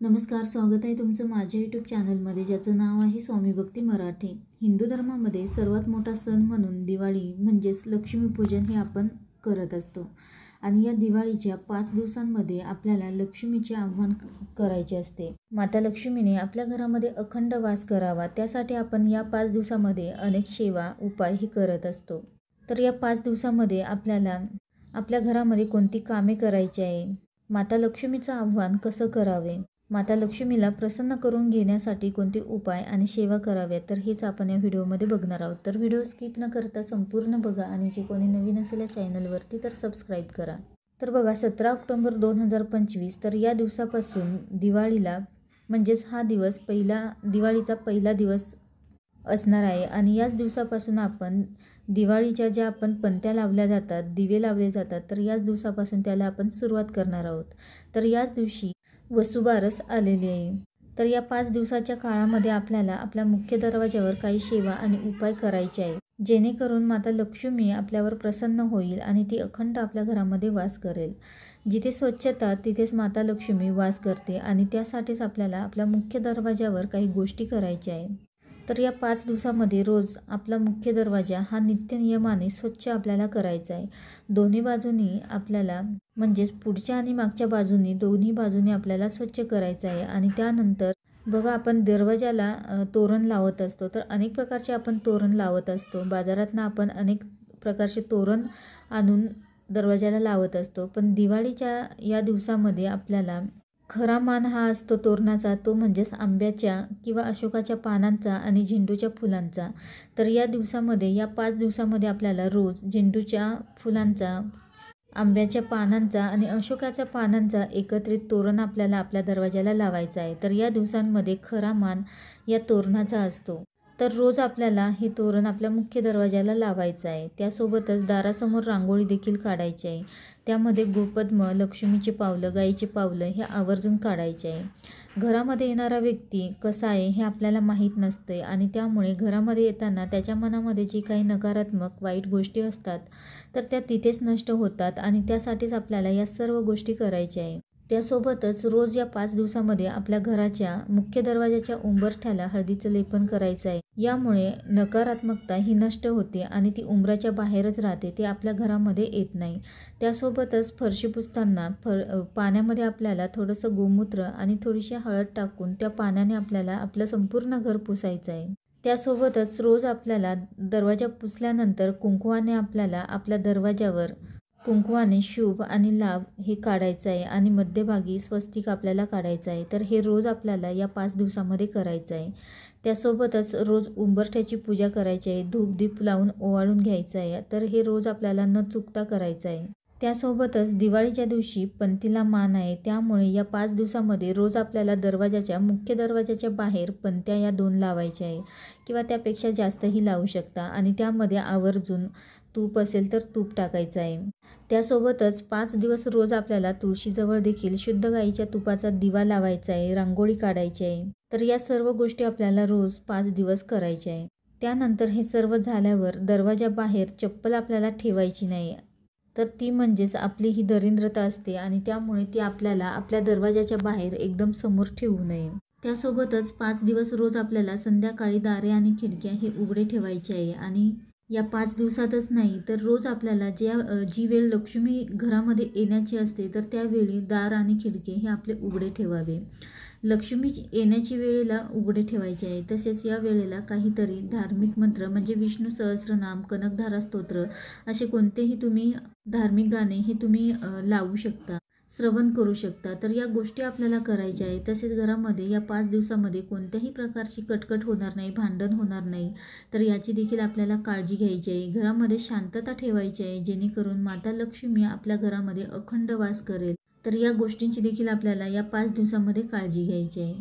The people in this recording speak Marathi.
नमस्कार, स्वागत आहे तुमचं माझ्या यूट्यूब चॅनलमध्ये, ज्याचं नाव आहे स्वामी भक्ती मराठी. हिंदू धर्मामध्ये सर्वात मोठा सण म्हणून दिवाळी म्हणजेच लक्ष्मीपूजन हे आपण करत असतो. आणि या दिवाळीच्या 5 दिवसांमध्ये आपल्याला लक्ष्मीचे आवाहन करायचे असते. माता लक्ष्मीने आपल्या घरामध्ये अखंड वास करावा, त्यासाठी आपण या 5 दिवसामध्ये अनेक सेवा उपाय हे करत असतो. तर या 5 दिवसामध्ये आपल्याला आपल्या घरामध्ये कोणती कामे करायची आहे, माता लक्ष्मीचं आवाहन कसं करावे, माता लक्ष्मीला प्रसन्न करून घेण्यासाठी कोणते उपाय आणि सेवा कराव्यात, तर हेच आपण या व्हिडिओमध्ये बघणार आहोत. तर व्हिडिओ स्किप न करता संपूर्ण बघा आणि जे कोणी नवीन असेल या चॅनलवरती तर सबस्क्राईब करा. तर बघा, 17 ऑक्टोबर 2025 तर या दिवसापासून दिवाळीला म्हणजेच हा दिवस दिवाळीचा पहिला दिवस असणार आहे. आणि याच दिवसापासून आपण दिवाळीच्या ज्या आपण पणत्या लावल्या जातात, दिवे लावले जातात, तर याच दिवसापासून त्याला आपण सुरुवात करणार आहोत. तर याच दिवशी वसुबारस आलेली आहे. तर या 5 दिवसाच्या काळामध्ये आपल्याला आपल्या मुख्य दरवाजावर काही सेवा आणि उपाय करायचे आहे, जेणेकरून माता लक्ष्मी आपल्यावर प्रसन्न होईल आणि ती अखंड आपल्या घरामध्ये वास करेल. जिथे स्वच्छता तिथेच माता लक्ष्मी वास करते आणि त्यासाठीच आपल्याला आपल्या मुख्य दरवाजावर काही गोष्टी करायच्या आहे. तर या 5 दिवसामध्ये रोज आपला मुख्य दरवाजा हा नित्यनियमाने स्वच्छ आपल्याला करायचा आहे. दोन्ही बाजूनी आपल्याला म्हणजेच पुढच्या आणि मागच्या बाजूनी दोन्ही बाजूनी आपल्याला स्वच्छ करायचं आहे. आणि त्यानंतर बघा, आपण दरवाजाला तोरण लावत असतो. तर अनेक प्रकारचे आपण तोरण लावत असतो. बाजारातनं आपण अनेक प्रकारचे तोरण आणून दरवाजाला लावत असतो. पण दिवाळीच्या या दिवसामध्ये आपल्याला खरा मान हा असतो तोरणाचा, तो म्हणजेच आंब्याच्या किंवा अशोकाच्या पानांचा आणि झेंडूच्या फुलांचा. तर या दिवसामध्ये या 5 दिवसामध्ये आपल्याला रोज झेंडूच्या फुलांचा, आंब्याच्या पानांचा आणि अशोकाच्या पानांचा एकत्रित तोरण आपल्याला आपल्या दरवाजाला लावायचा आहे. तर या दिवसांमध्ये खरा मान या तोरणाचा असतो. तर रोज आपल्याला हे तोरण आपल्या मुख्य दरवाजाला लावायचं आहे. त्यासोबतच दारासमोर रांगोळी देखील काढायची आहे. त्यामध्ये गोपद्म, लक्ष्मीचे पावलं, गाईचे पावलं हे आवर्जून काढायचे आहे. घरामध्ये येणारा व्यक्ती कसा आहे हे आपल्याला माहीत नसते आणि त्यामुळे घरामध्ये येताना त्याच्या मनामध्ये जी काही नकारात्मक वाईट गोष्टी असतात तर त्या तिथेच नष्ट होतात आणि त्यासाठीच आपल्याला या सर्व गोष्टी करायच्या आहे. त्यासोबतच रोज या 5 दिवसामध्ये आपल्या घराच्या मुख्य दरवाजाच्या उंबरठ्याला हळदीचं लेपन करायचं आहे. यामुळे नकारात्मकता ही नष्ट होते आणि ती उंबराच्या बाहेरच राहते, ते आपल्या घरामध्ये येत नाही. त्यासोबतच फरशी पुसताना पाण्यामध्ये आपल्याला थोडंसं गोमूत्र आणि थोडीशी हळद टाकून त्या पाण्याने आपल्याला आपलं संपूर्ण घर पुसायचं आहे. त्यासोबतच रोज आपल्याला दरवाजा पुसल्यानंतर कुंकवाने आपल्याला आपल्या दरवाजावर कुंकवाने शुभ आणि लाभ हे काढायचं आहे आणि मध्यभागी स्वस्तिक आपल्याला काढायचं आहे. तर हे रोज आपल्याला या 5 दिवसामध्ये करायचं आहे. त्यासोबतच रोज उंबरठ्याची पूजा करायची आहे, धूपदीप लावून ओवाळून घ्यायचं आहे. तर हे रोज आपल्याला न चुकता करायचं आहे. त्यासोबतच दिवाळीच्या दिवशी पणतीला मान आहे, त्यामुळे या 5 दिवसामध्ये रोज आपल्याला मुख्य दरवाजाच्या बाहेर पणत्या या 2 लावायच्या आहे किंवा त्यापेक्षा जास्तही लावू शकता. आणि त्यामध्ये आवर्जून तूप असेल तर तूप टाकायचं आहे. त्यासोबतच 5 दिवस रोज आपल्याला तुळशीजवळ देखील शुद्ध गाईच्या तुपाचा दिवा लावायचा आहे, रांगोळी काढायची आहे. तर या सर्व गोष्टी आपल्याला रोज 5 दिवस करायच्या आहे. त्यानंतर हे सर्व झाल्यावर दरवाजाबाहेर चप्पल आपल्याला ठेवायची नाही. तर ती म्हणजेच आपली ही दरिद्रता असते आणि त्यामुळे ती आपल्याला आपल्या दरवाजाच्या बाहेर एकदम समोर ठेवू नये. त्यासोबतच 5 दिवस रोज आपल्याला संध्याकाळी दारे आणि खिडक्या हे उघडे ठेवायचे आहे. आणि या 5 दिवसातच नाही तर रोज आपल्याला जी वेळ लक्ष्मी घरामध्ये येण्याची असते तर त्यावेळी दार आणि खिडके हे आपले उघडे ठेवावे. लक्ष्मी येण्याची वेळेला उघडे ठेवायचे आहे. तसेच या वेळेला काहीतरी धार्मिक मंत्र म्हणजे विष्णू सहस्रनाम, कनकधारा स्तोत्र असे कोणतेही तुम्ही धार्मिक गाणे हे तुम्ही लावू शकता, श्रवण करू शकता. तर या गोष्टी आपल्याला करायच्या आहे. तसेच घरामध्ये या 5 दिवसामध्ये कोणत्याही प्रकारची कटकट होणार नाही, भांडण होणार नाही. तर याची देखील आपल्याला काळजी घ्यायची आहे. घरामध्ये शांतता ठेवायची आहे, जेणेकरून माता लक्ष्मी आपल्या घरामध्ये अखंड वास करेल. तर या गोष्टींची देखील आपल्याला या 5 दिवसामध्ये काळजी घ्यायची आहे.